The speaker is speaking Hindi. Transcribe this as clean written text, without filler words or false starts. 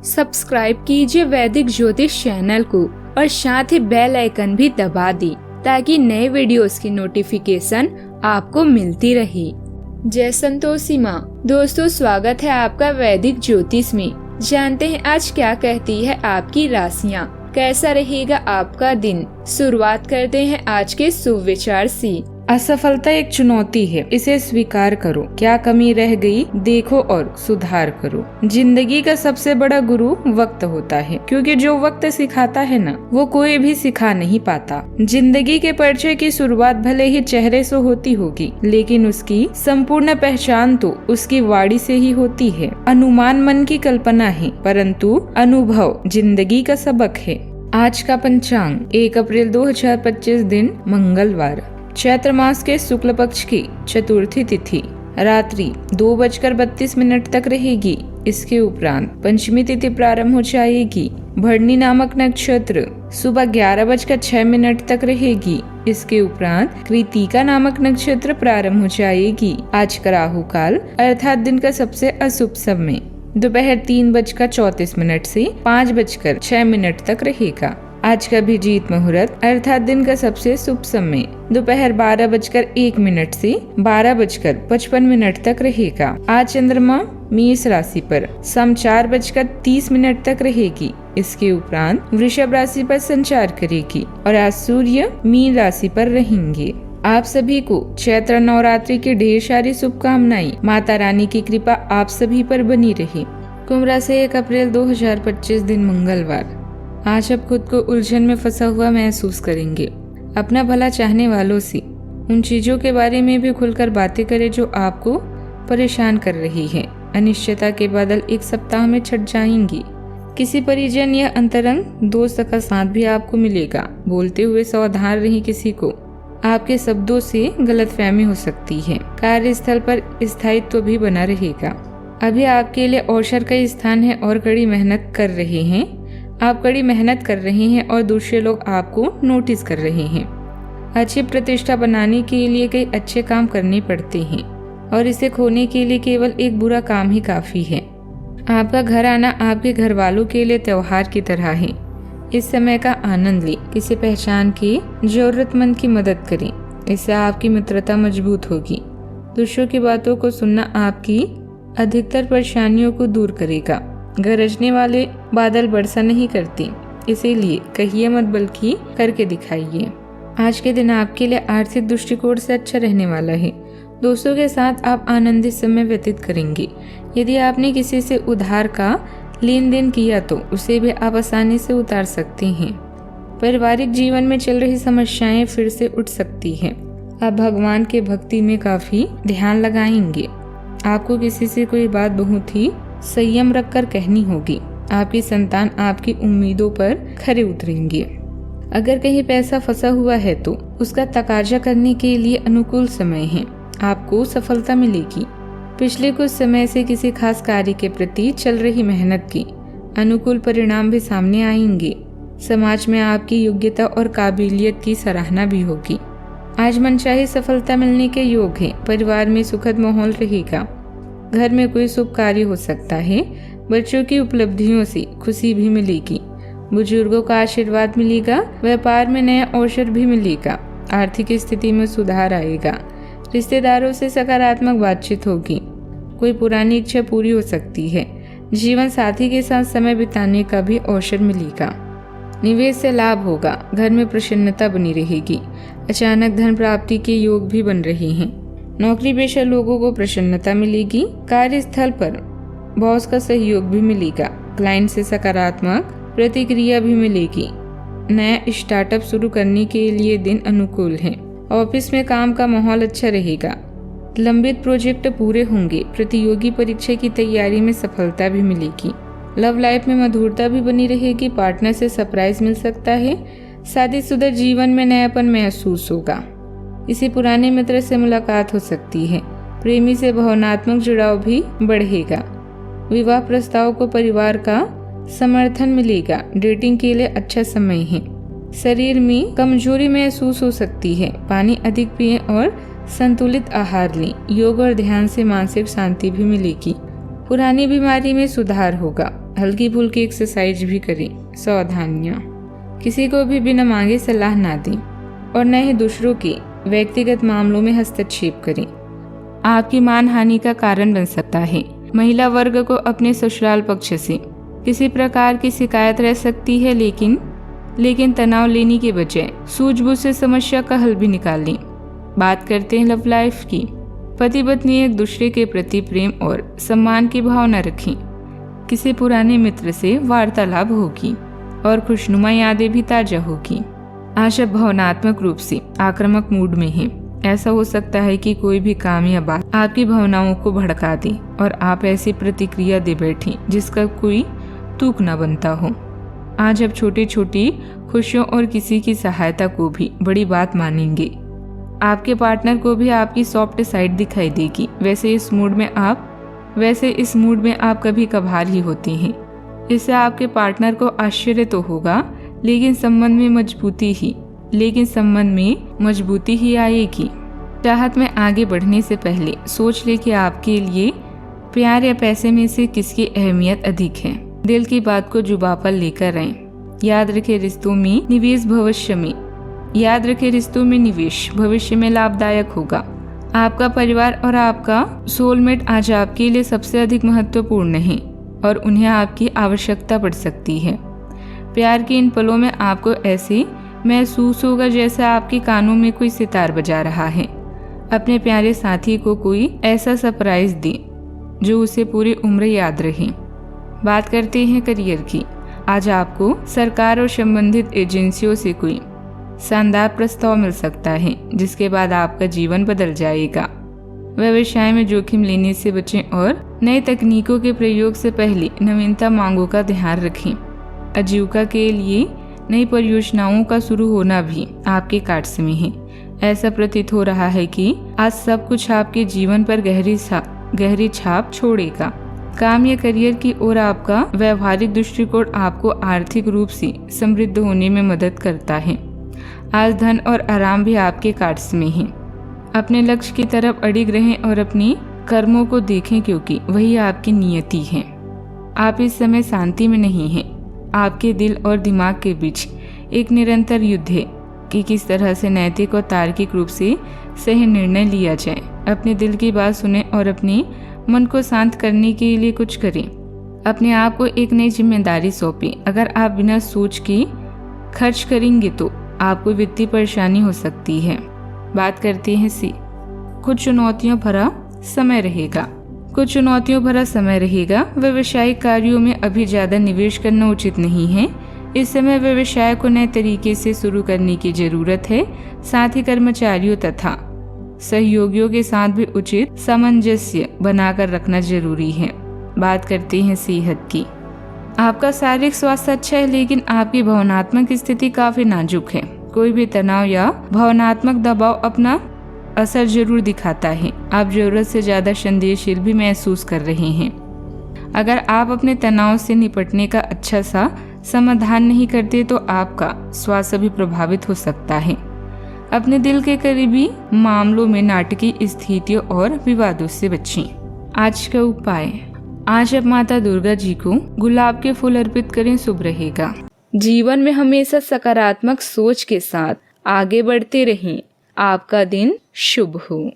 सब्सक्राइब कीजिए वैदिक ज्योतिष चैनल को और साथ ही बेल आइकन भी दबा दी ताकि नए वीडियोस की नोटिफिकेशन आपको मिलती रहे। जय संतोषी माँ। दोस्तों, स्वागत है आपका वैदिक ज्योतिष में। जानते हैं आज क्या कहती है आपकी राशियाँ, कैसा रहेगा आपका दिन। शुरुआत करते हैं आज के शुभ विचार से। असफलता एक चुनौती है, इसे स्वीकार करो। क्या कमी रह गई देखो और सुधार करो। जिंदगी का सबसे बड़ा गुरु वक्त होता है, क्योंकि जो वक्त सिखाता है ना, वो कोई भी सिखा नहीं पाता। जिंदगी के परिचय की शुरुआत भले ही चेहरे से होती होगी, लेकिन उसकी संपूर्ण पहचान तो उसकी वाणी से ही होती है। अनुमान मन की कल्पना है, परंतु अनुभव जिंदगी का सबक है। आज का पंचांग 1 अप्रैल 2025 दिन मंगलवार, चैत्र मास के शुक्ल पक्ष की चतुर्थी तिथि रात्रि 2:32 तक रहेगी। इसके उपरांत पंचमी तिथि प्रारंभ हो जाएगी। भरणी नामक नक्षत्र सुबह 11:06 तक रहेगी। इसके उपरांत कृतिका नामक नक्षत्र प्रारंभ हो जाएगी। आज का राहु काल अर्थात दिन का सबसे अशुभ समय दोपहर 3:34 से 5:06 तक रहेगा। आज का अभिजीत मुहूर्त अर्थात दिन का सबसे शुभ समय दोपहर 12:01 से 12:55 तक रहेगा। आज चंद्रमा मेष राशि पर शाम 4:30 तक रहेगी। इसके उपरांत वृषभ राशि पर संचार करेगी और आज सूर्य मीन राशि पर रहेंगे। आप सभी को चैत्र नवरात्रि की ढेर सारी शुभकामनाएं। माता रानी की कृपा आप सभी पर बनी रहे। कुंभ राशि 1 अप्रैल 2025 दिन मंगलवार। आज आप खुद को उलझन में फंसा हुआ महसूस करेंगे। अपना भला चाहने वालों से उन चीजों के बारे में भी खुलकर बातें करें जो आपको परेशान कर रही है। अनिश्चितता के बादल एक सप्ताह में छट जाएंगी। किसी परिजन या अंतरंग दोस्त का साथ भी आपको मिलेगा। बोलते हुए सावधान रहें, किसी को आपके शब्दों से गलतफहमी हो सकती है। कार्यस्थल पर स्थायित्व भी बना रहेगा। अभी आपके लिए अवसर का स्थान है और कड़ी मेहनत कर रहे हैं। आप कड़ी मेहनत कर रहे हैं और दूसरे लोग आपको नोटिस कर रहे हैं। अच्छी प्रतिष्ठा बनाने के लिए कई अच्छे काम करने पड़ते हैं और इसे खोने के लिए केवल एक बुरा काम ही काफी है। आपका घर आना आपके घर वालों के लिए त्योहार की तरह है। इस समय का आनंद लें। किसी पहचान के जरूरतमंद की मदद करें, इससे आपकी मित्रता मजबूत होगी। दूसरों की बातों को सुनना आपकी अधिकतर परेशानियों को दूर करेगा। गरजने वाले बादल वर्षा नहीं करती, इसीलिए कहिए मत बल्कि करके दिखाइए। आज के दिन आपके लिए आर्थिक दृष्टिकोण से अच्छा रहने वाला है। दोस्तों के साथ आप आनंदित समय व्यतीत करेंगे। यदि आपने किसी से उधार का लेन देन किया तो उसे भी आप आसानी से उतार सकते हैं। पारिवारिक जीवन में चल रही समस्याएं फिर से उठ सकती हैं। आप भगवान के भक्ति में काफी ध्यान लगाएंगे। आपको किसी से कोई बात बहुत ही संयम रखकर कहनी होगी। आपकी संतान आपकी उम्मीदों पर खरे उतरेंगे। अगर कहीं पैसा फंसा हुआ है तो उसका तकाजा करने के लिए अनुकूल समय है। आपको सफलता मिलेगी। पिछले कुछ समय से किसी खास कार्य के प्रति चल रही मेहनत की अनुकूल परिणाम भी सामने आएंगे। समाज में आपकी योग्यता और काबिलियत की सराहना भी होगी। आज मनचाही सफलता मिलने के योग है। परिवार में सुखद माहौल रहेगा। घर में कोई शुभ कार्य हो सकता है। बच्चों की उपलब्धियों से खुशी भी मिलेगी। बुजुर्गों का आशीर्वाद मिलेगा। व्यापार में नया अवसर भी मिलेगा। आर्थिक स्थिति में सुधार आएगा। रिश्तेदारों से सकारात्मक बातचीत होगी। कोई पुरानी इच्छा पूरी हो सकती है। जीवन साथी के साथ समय बिताने का भी अवसर मिलेगा। निवेश से लाभ होगा। घर में प्रसन्नता बनी रहेगी। अचानक धन प्राप्ति के योग भी बन रहे हैं। नौकरी पेशा लोगों को प्रसन्नता मिलेगी। कार्यस्थल पर बॉस का सहयोग भी मिलेगा। क्लाइंट से सकारात्मक प्रतिक्रिया भी मिलेगी। नया स्टार्टअप शुरू करने के लिए दिन अनुकूल है। ऑफिस में काम का माहौल अच्छा रहेगा। लंबित प्रोजेक्ट पूरे होंगे। प्रतियोगी परीक्षा की तैयारी में सफलता भी मिलेगी। लव लाइफ में मधुरता भी बनी रहेगी। पार्टनर से सरप्राइज मिल सकता है। शादीशुदा जीवन में नयापन महसूस होगा। किसी पुराने मित्र से मुलाकात हो सकती है। प्रेमी से भावनात्मक जुड़ाव भी बढ़ेगा। विवाह प्रस्ताव को परिवार का समर्थन मिलेगा। डेटिंग के लिए अच्छा समय है। शरीर में कमजोरी महसूस हो सकती है। पानी अधिक पिएं और संतुलित आहार लें। योग और ध्यान से मानसिक शांति भी मिलेगी। पुरानी बीमारी में सुधार होगा। हल्की फुल्की एक्सरसाइज भी करें। सावधानियाँ, किसी को भी बिना मांगे सलाह ना दें और न ही दूसरों के व्यक्तिगत मामलों में हस्तक्षेप करें। आपकी मानहानि का कारण बन सकता है। महिला वर्ग को अपने ससुराल पक्ष से किसी प्रकार की शिकायत रह सकती है, लेकिन तनाव लेने के बजाय सूझबूझ से समस्या का हल भी निकाल लें। बात करते हैं लव लाइफ की। पति पत्नी एक दूसरे के प्रति प्रेम और सम्मान की भावना रखें। किसी पुराने मित्र से वार्तालाप होगी और खुशनुमा यादें भी ताजा होगी। आज आप भावनात्मक रूप से आक्रामक मूड में हैं। ऐसा हो सकता है कि कोई भी काम या बात आपकी भावनाओं को भड़का दे और आप ऐसी प्रतिक्रिया दे बैठें जिसका कोई तुक न बनता हो। आज आप छोटी छोटी खुशियों और किसी की सहायता को भी बड़ी बात मानेंगे। आपके पार्टनर को भी आपकी सॉफ्ट साइड दिखाई देगी। वैसे इस मूड में आप कभी कभार ही होती हैं। इससे आपके पार्टनर को आश्चर्य तो होगा, लेकिन संबंध में मजबूती ही आएगी। चाहत में आगे बढ़ने से पहले सोच ले कि आपके लिए प्यार या पैसे में से किसकी अहमियत अधिक है। दिल की बात को जुबान पर लेकर रहें। याद रखें रिश्तों में निवेश भविष्य में लाभदायक होगा। आपका परिवार और आपका सोलमेट आज आपके लिए सबसे अधिक महत्वपूर्ण है और उन्हें आपकी आवश्यकता पड़ सकती है। प्यार के इन पलों में आपको ऐसे महसूस होगा जैसे आपके कानों में कोई सितार बजा रहा है। अपने प्यारे साथी को कोई ऐसा सरप्राइज दें जो उसे पूरी उम्र याद रहे। बात करते हैं करियर की। आज आपको सरकार और संबंधित एजेंसियों से कोई शानदार प्रस्ताव मिल सकता है जिसके बाद आपका जीवन बदल जाएगा। व्यवसाय में जोखिम लेने से बचें और नए तकनीकों के प्रयोग से पहले नवीनता मांगों का ध्यान रखें। आजीविका के लिए नई परियोजनाओं का शुरू होना भी आपके कार्ड्स में है। ऐसा प्रतीत हो रहा है कि आज सब कुछ आपके जीवन पर गहरी छाप छोड़ेगा। काम या करियर की ओर आपका व्यवहारिक दृष्टिकोण आपको आर्थिक रूप से समृद्ध होने में मदद करता है। आज धन और आराम भी आपके कार्ड्स में है। अपने लक्ष्य की तरफ अडिग रहें और अपनी कर्मों को देखें क्योंकि वही आपकी नियति है। आप इस समय शांति में नहीं हैं। आपके दिल और दिमाग के बीच एक निरंतर युद्ध है कि किस तरह से नैतिक और तार्किक रूप से सही निर्णय लिया जाए। अपने दिल की बात सुनें और अपने मन को शांत करने के लिए कुछ करें। अपने आप को एक नई जिम्मेदारी सौंपें। अगर आप बिना सोच के खर्च करेंगे तो आपको वित्तीय परेशानी हो सकती है। बात करते हैं सी। कुछ चुनौतियों भरा समय रहेगा। व्यवसायिक कार्यों में अभी ज्यादा निवेश करना उचित नहीं है। इस समय व्यवसाय को नए तरीके से शुरू करने की जरूरत है। साथ ही कर्मचारियों तथा सहयोगियों के साथ भी उचित सामंजस्य बनाकर रखना जरूरी है। बात करते हैं सेहत की। आपका शारीरिक स्वास्थ्य अच्छा है, लेकिन आपकी भावनात्मक स्थिति काफी नाजुक है। कोई भी तनाव या भावनात्मक दबाव अपना असर जरूर दिखाता है। आप जरूरत से ज्यादा संवेदनशील भी महसूस कर रहे हैं। अगर आप अपने तनाव से निपटने का अच्छा सा समाधान नहीं करते तो आपका स्वास्थ्य भी प्रभावित हो सकता है। अपने दिल के करीबी मामलों में नाटकीय स्थितियों और विवादों से बचें। आज का उपाय। आज आप माता दुर्गा जी को गुलाब के फूल अर्पित करें, शुभ रहेगा। जीवन में हमेशा सकारात्मक सोच के साथ आगे बढ़ते रहें। आपका दिन शुभ हो।